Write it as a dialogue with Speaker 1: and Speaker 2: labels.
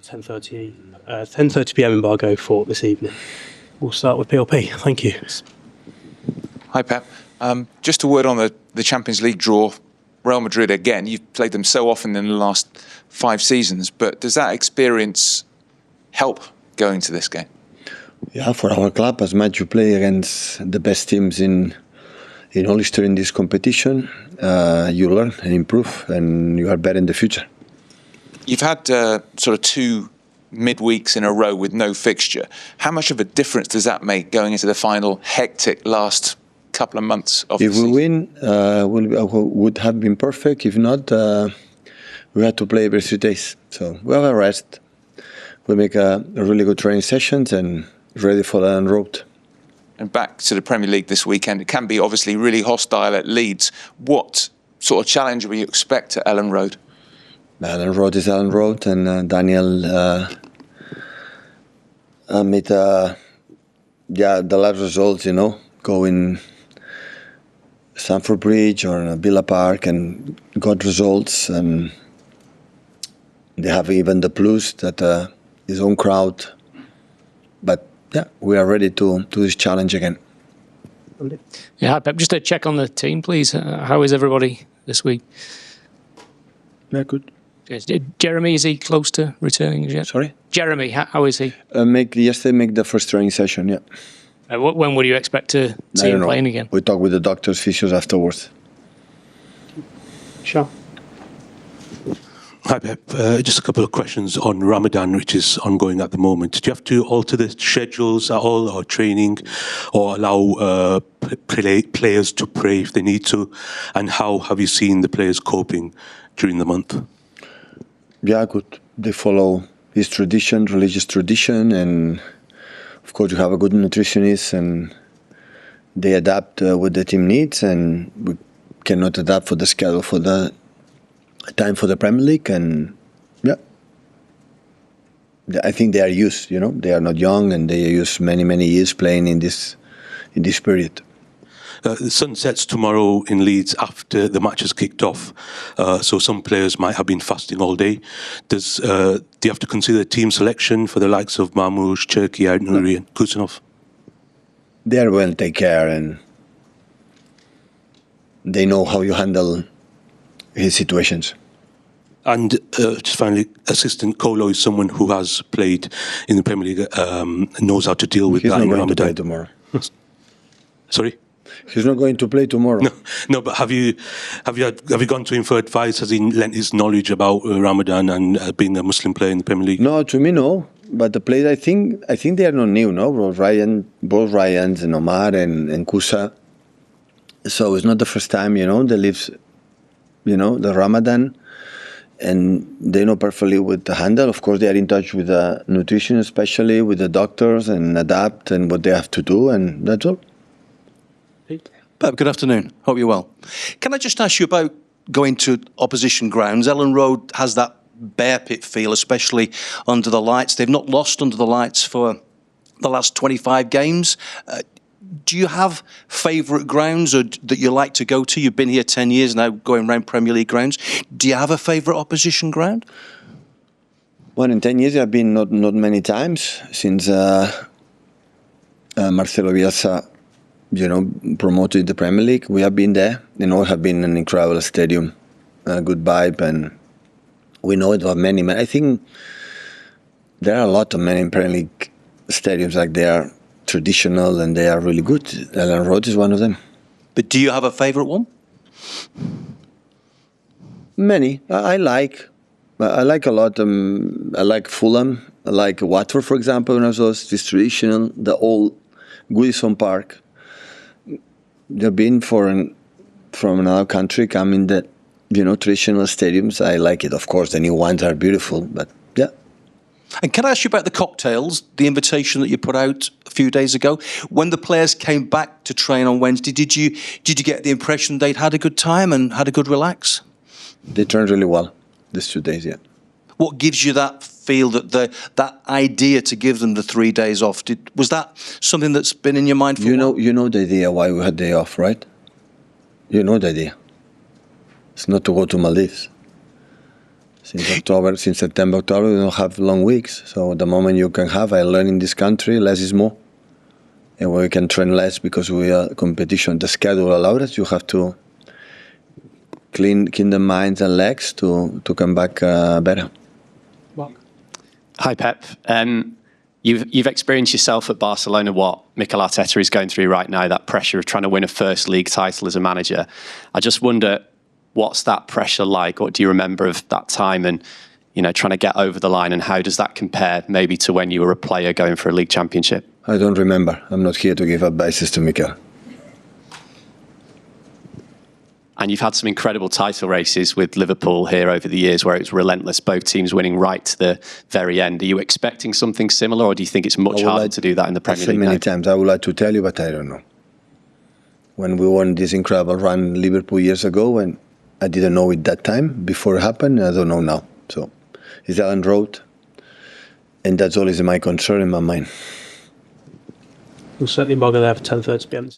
Speaker 1: 10:30 p.m. embargo for this evening. We'll start with PLP. Thank you.
Speaker 2: Hi, Pep. Just a word on the Champions League draw. Real Madrid, again, you've played them so often in the last 5 seasons, but does that experience help going to this game?
Speaker 3: Yeah, for our club, as much you play against the best teams in all history in this competition, you learn and improve, and you are better in the future.
Speaker 2: You've had sort of 2 midweeks in a row with no fixture. How much of a difference does that make going into the final hectic last couple of months of the season?
Speaker 3: If we win, would have been perfect. If not, we had to play every 3 days. So we have a rest. We make a really good training sessions and ready for the Elland Road.
Speaker 2: And back to the Premier League this weekend, it can be obviously really hostile at Leeds. What sort of challenge will you expect at Elland Road?
Speaker 3: Elland Road is Elland Road, and Daniel made the last results, going Stamford Bridge or Villa Park and got results, and they have even the plus that his own crowd. But yeah, we are ready to do this challenge again.
Speaker 4: Yeah, hi Pep. Just a check on the team, please. How is everybody this week?
Speaker 3: Yeah, good.
Speaker 4: Yes. Jérémy, is he close to returning yet?
Speaker 3: Sorry?
Speaker 4: Jérémy, how is he?
Speaker 3: Yesterday make the first training session, yeah.
Speaker 4: When would you expect to see him playing again?
Speaker 3: We talk with the doctors, physios afterwards.
Speaker 1: Sure.
Speaker 5: Hi Pep, just a couple of questions on Ramadan, which is ongoing at the moment. Do you have to alter the schedules at all, or training, or allow players to pray if they need to? And how have you seen the players coping during the month?
Speaker 3: Yeah, good. They follow his tradition, religious tradition, and of course you have a good nutritionist, and they adapt what the team needs, and we cannot adapt for the schedule for the time for the Premier League, and yeah, I think they are used. They are not young, and they are used many years playing in this period.
Speaker 5: The sun sets tomorrow in Leeds after the match has kicked off, so some players might have been fasting all day. Do you have to consider team selection for the likes of Marmoush, Cherki, Nuri and Kusanov?
Speaker 3: They are well taken care, and they know how you handle his situations.
Speaker 5: And just finally, assistant Kolo is someone who has played in the Premier League, knows how to deal with that in Ramadan.
Speaker 3: He's not going to play tomorrow.
Speaker 5: Sorry?
Speaker 3: He's not going to play tomorrow.
Speaker 5: No. But have you gone to him for advice? Has he lent his knowledge about Ramadan and being a Muslim player in the Premier League?
Speaker 3: No, to me no. But the players, I think they are not new, no. Both Ryans and Omar and Kusa. So it's not the first time, they live, the Ramadan, and they know perfectly with the handle. Of course, they are in touch with the nutrition, especially with the doctors, and adapt and what they have to do, and that's all.
Speaker 6: Pep, good afternoon. Hope you're well. Can I just ask you about going to opposition grounds? Elland Road has that bear pit feel, especially under the lights. They've not lost under the lights for the last 25 games. Do you have favourite grounds that you like to go to? You've been here 10 years now, going around Premier League grounds. Do you have a favourite opposition ground?
Speaker 3: Well, in 10 years I've been not many times since Marcelo Bielsa promoted the Premier League. We have been there. Have been an incredible stadium, a good vibe, and we know it of many. I think there are a lot of many Premier League stadiums like they are traditional and they are really good. Elland Road is one of them.
Speaker 6: But do you have a favourite one?
Speaker 3: Many. I like a lot. I like Fulham. I like Watford, for example. When I was this traditional, the old Goodison Park. They've been from another country, coming that traditional stadiums. I like it. Of course, the new ones are beautiful, but yeah.
Speaker 6: And can I ask you about the cocktails, the invitation that you put out a few days ago? When the players came back to train on Wednesday, did you get the impression they'd had a good time and had a good relax?
Speaker 3: They trained really well these 2 days, yeah.
Speaker 6: What gives you that feel, that idea to give them the 3 days off? Was that something that's been in your mind for a while?
Speaker 3: You know the idea why we had day off, right? You know the idea. It's not to go to Maldives. Since September, October, we don't have long weeks. So the moment you can have, I learn in this country, less is more. And we can train less because we are competition. The schedule allows us. You have to clean the minds and legs to come back better.
Speaker 7: Hi, Pep. You've experienced yourself at Barcelona what Mikel Arteta is going through right now, that pressure of trying to win a first league title as a manager. I just wonder, what's that pressure like? What do you remember of that time and, trying to get over the line, and how does that compare maybe to when you were a player going for a league championship?
Speaker 3: I don't remember. I'm not here to give advices to Mikel.
Speaker 7: And you've had some incredible title races with Liverpool here over the years where it was relentless, both teams winning right to the very end. Are you expecting something similar, or do you think it's much harder to do that in the Premier League?
Speaker 3: Many times I would like to tell you, but I don't know. When we won this incredible run Liverpool years ago, and I didn't know it that time before it happened, I don't know now. So it's Elland Road, and that's always my concern in my mind.
Speaker 1: We'll set the embargo there for 10:30 p.m.